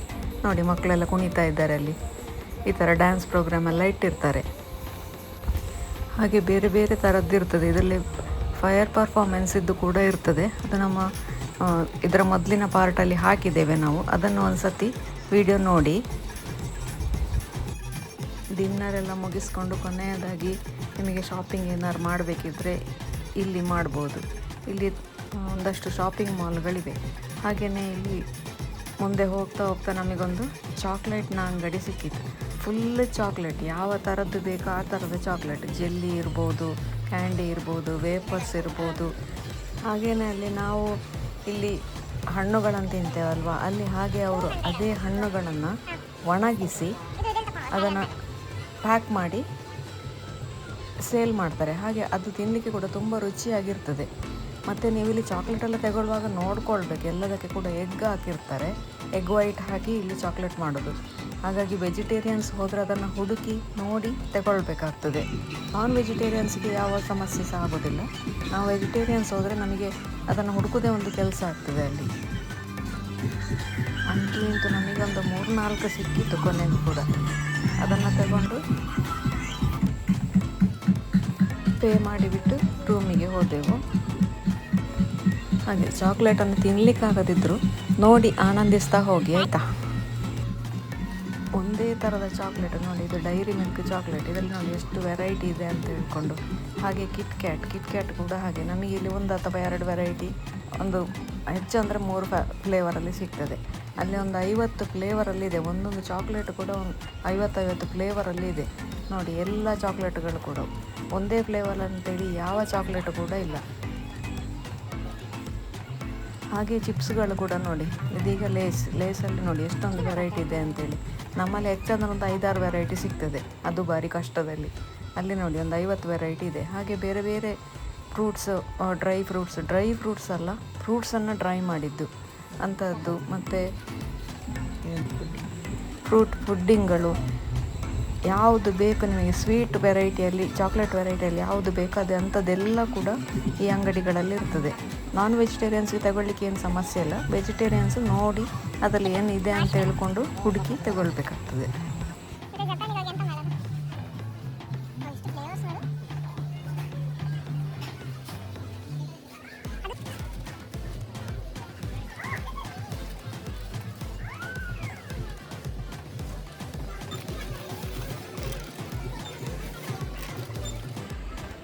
ನೋಡಿ, ಮಕ್ಕಳೆಲ್ಲ ಕುಣಿತಾ ಇದ್ದಾರೆ. ಅಲ್ಲಿ ಈ ಥರ ಡ್ಯಾನ್ಸ್ ಪ್ರೋಗ್ರಾಮ್ ಎಲ್ಲ ಇಟ್ಟಿರ್ತಾರೆ. ಹಾಗೆ ಬೇರೆ ಬೇರೆ ಥರದ್ದಿರ್ತದೆ. ಇದರಲ್ಲಿ ಫೈರ್ ಪರ್ಫಾರ್ಮೆನ್ಸ್ ಇದ್ದು ಕೂಡ ಇರ್ತದೆ. ಅದು ನಮ್ಮ ಇದರ ಮೊದಲಿನ ಪಾರ್ಟಲ್ಲಿ ಹಾಕಿದ್ದೇವೆ ನಾವು, ಅದನ್ನು ಒಂದು ಸತಿ ವಿಡಿಯೋ ನೋಡಿ. ಡಿನ್ನರೆಲ್ಲ ಮುಗಿಸ್ಕೊಂಡು ಕೊನೆಯದಾಗಿ ನಿಮಗೆ ಶಾಪಿಂಗ್ ಏನಾದ್ರು ಮಾಡಬೇಕಿದ್ರೆ ಇಲ್ಲಿ ಮಾಡ್ಬೋದು. ಇಲ್ಲಿ ಒಂದಷ್ಟು ಶಾಪಿಂಗ್ ಮಾಲ್ಗಳಿವೆ. ಹಾಗೆಯೇ ಇಲ್ಲಿ ಮುಂದೆ ಹೋಗ್ತಾ ಹೋಗ್ತಾ ನಮಗೊಂದು ಚಾಕ್ಲೇಟ್ನ ಅಂಗಡಿ ಸಿಕ್ಕಿತು. ಫುಲ್ ಚಾಕ್ಲೇಟ್, ಯಾವ ಥರದ್ದು ಬೇಕೋ ಆ ಥರದ ಚಾಕ್ಲೇಟ್. ಜೆಲ್ಲಿ ಇರ್ಬೋದು, ಕ್ಯಾಂಡಿ ಇರ್ಬೋದು, ವೇಫರ್ಸ್ ಇರ್ಬೋದು. ಹಾಗೆಯೇ ಅಲ್ಲಿ ನಾವು ಇಲ್ಲಿ ಹಣ್ಣುಗಳನ್ನು ತಿಂತೇವಲ್ವ, ಅಲ್ಲಿ ಹಾಗೆ ಅವರು ಅದೇ ಹಣ್ಣುಗಳನ್ನು ಒಣಗಿಸಿ ಅದನ್ನು ಪ್ಯಾಕ್ ಮಾಡಿ ಸೇಲ್ ಮಾಡ್ತಾರೆ. ಹಾಗೆ ಅದು ತಿನ್ನಲಿಕ್ಕೆ ಕೂಡ ತುಂಬ ರುಚಿಯಾಗಿರ್ತದೆ. ಮತ್ತು ನೀವು ಇಲ್ಲಿ ಚಾಕ್ಲೇಟೆಲ್ಲ ತಗೊಳ್ಳುವಾಗ ನೋಡ್ಕೊಳ್ಬೇಕು, ಎಲ್ಲದಕ್ಕೆ ಕೂಡ ಎಗ್ ಹಾಕಿರ್ತಾರೆ. ಎಗ್ ವೈಟ್ ಹಾಕಿ ಇಲ್ಲಿ ಚಾಕ್ಲೇಟ್ ಮಾಡೋದು. ಹಾಗಾಗಿ ವೆಜಿಟೇರಿಯನ್ಸ್ ಹೋದರೆ ಅದನ್ನು ಹುಡುಕಿ ನೋಡಿ ತಗೊಳ್ಬೇಕಾಗ್ತದೆ. ನಾನ್ ವೆಜಿಟೇರಿಯನ್ಸ್ಗೆ ಯಾವ ಸಮಸ್ಯೆ ಸಹ ಆಗೋದಿಲ್ಲ. ನಾವು ವೆಜಿಟೇರಿಯನ್ಸ್ ಹೋದರೆ ನಮಗೆ ಅದನ್ನು ಹುಡುಕೋದೇ ಒಂದು ಕೆಲಸ ಆಗ್ತದೆ ಅಲ್ಲಿ. ಅಂತೂ ಇಂತೂ ನಮಗೊಂದು 3-4 ಸಿಕ್ಕಿತ್ತು ಕೊನೆಗೂ ಕೂಡ. ಅದನ್ನು ತಗೊಂಡು ಪೇ ಮಾಡಿಬಿಟ್ಟು ರೂಮಿಗೆ ಹೋದೆವು. ಹಾಗೆ ಚಾಕ್ಲೇಟನ್ನು ತಿನ್ನಲಿಕ್ಕಾಗದಿದ್ದರೂ ನೋಡಿ ಆನಂದಿಸ್ತಾ ಹೋಗಿ ಆಯಿತಾ. ಒಂದೇ ಥರದ ಚಾಕ್ಲೇಟ್ ನೋಡಿ, ಇದು ಡೈರಿ ಮಿಲ್ಕ್ ಚಾಕ್ಲೇಟ್, ಇದರಲ್ಲಿ ನೋಡಿ ಎಷ್ಟು ವೆರೈಟಿ ಇದೆ ಅಂತ ಹೇಳ್ಕೊಂಡು. ಹಾಗೆ ಕಿಟ್ ಕ್ಯಾಟ್ ಕೂಡ ಹಾಗೆ ನಮಗೆ ಇಲ್ಲಿ 1 ಅಥವಾ 2 ವೆರೈಟಿ, ಒಂದು ಹೆಚ್ಚು ಅಂದರೆ 3 ಫ್ಲೇವರಲ್ಲಿ ಸಿಗ್ತದೆ. ಅಲ್ಲಿ ಒಂದು 50 ಫ್ಲೇವರಲ್ಲಿದೆ. ಒಂದೊಂದು ಚಾಕ್ಲೇಟ್ ಕೂಡ 50 ಫ್ಲೇವರಲ್ಲಿದೆ ನೋಡಿ. ಎಲ್ಲ ಚಾಕ್ಲೇಟ್ಗಳು ಕೂಡ ಒಂದೇ ಫ್ಲೇವರ್ ಅಂತೇಳಿ ಯಾವ ಚಾಕ್ಲೇಟ್ ಕೂಡ ಇಲ್ಲ. ಹಾಗೆ ಚಿಪ್ಸ್ಗಳು ಕೂಡ ನೋಡಿ, ಇದೀಗ ಲೇಸಲ್ಲಿ ನೋಡಿ ಎಷ್ಟೊಂದು ವೆರೈಟಿ ಇದೆ ಅಂತೇಳಿ. ನಮ್ಮಲ್ಲಿ ಹೆಚ್ಚಂದ್ರೆ ಒಂದು 5-6 ವೆರೈಟಿ ಸಿಗ್ತದೆ, ಅದು ಭಾರಿ ಕಷ್ಟದಲ್ಲಿ. ಅಲ್ಲಿ ನೋಡಿ ಒಂದು 50 ವೆರೈಟಿ ಇದೆ. ಹಾಗೆ ಬೇರೆ ಬೇರೆ ಫ್ರೂಟ್ಸ್, ಡ್ರೈ ಫ್ರೂಟ್ಸ್ ಅಲ್ಲ, ಫ್ರೂಟ್ಸನ್ನು ಡ್ರೈ ಮಾಡಿದ್ದು ಅಂಥದ್ದು, ಮತ್ತು ಫ್ರೂಟ್ ಪುಡ್ಡಿಂಗ್ಗಳು, ಯಾವುದು ಬೇಕು ನಿಮಗೆ ಸ್ವೀಟ್ ವೆರೈಟಿಯಲ್ಲಿ, ಚಾಕ್ಲೇಟ್ ವೆರೈಟಿಯಲ್ಲಿ ಯಾವುದು ಬೇಕಾದ ಅಂಥದ್ದೆಲ್ಲ ಕೂಡ ಈ ಅಂಗಡಿಗಳಲ್ಲಿ ಇರ್ತದೆ. ನಾನ್ ವೆಜಿಟೇರಿಯನ್ಸ್ಗೆ ತಗೊಳ್ಳಿಕ್ಕೆ ಏನು ಸಮಸ್ಯೆ ಇಲ್ಲ. ವೆಜಿಟೇರಿಯನ್ಸ್ ನೋಡಿ ಅದರಲ್ಲಿ ಏನಿದೆ ಅಂತ ಹೇಳ್ಕೊಂಡು ಹುಡುಕಿ ತಗೊಳ್ಬೇಕಾಗ್ತದೆ.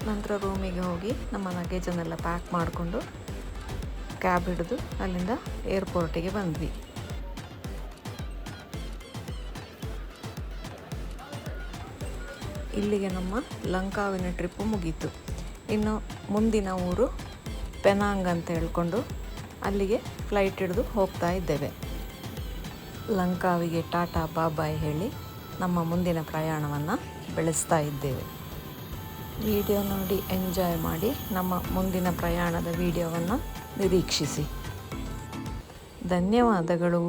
ನಂತರ ರೂಮಿಗೆ ಹೋಗಿ ನಮ್ಮ ಲಗೇಜನ್ನೆಲ್ಲ ಪ್ಯಾಕ್ ಮಾಡಿಕೊಂಡು ಕ್ಯಾಬ್ ಹಿಡಿದು ಅಲ್ಲಿಂದ ಏರ್ಪೋರ್ಟಿಗೆ ಬಂದ್ವಿ. ಇಲ್ಲಿಗೆ ನಮ್ಮ ಲಂಕಾವಿನ ಟ್ರಿಪ್ಪು ಮುಗೀತು. ಇನ್ನು ಮುಂದಿನ ಊರು ಪೆನಾಂಗ್ ಅಂತ ಹೇಳ್ಕೊಂಡು ಅಲ್ಲಿಗೆ ಫ್ಲೈಟ್ ಹಿಡಿದು ಹೋಗ್ತಾ ಇದ್ದೇವೆ. ಲಂಕಾವಿಗೆ ಟಾಟಾ ಬಾಯ್ ಹೇಳಿ ನಮ್ಮ ಮುಂದಿನ ಪ್ರಯಾಣವನ್ನು ಬೆಳೆಸ್ತಾ ಇದ್ದೇವೆ. ವಿಡಿಯೋ ನೋಡಿ ಎಂಜಾಯ್ ಮಾಡಿ ನಮ್ಮ ಮುಂದಿನ ಪ್ರಯಾಣದ ವಿಡಿಯೋವನ್ನು ನಿರೀಕ್ಷಿಸಿ. ಧನ್ಯವಾದಗಳು.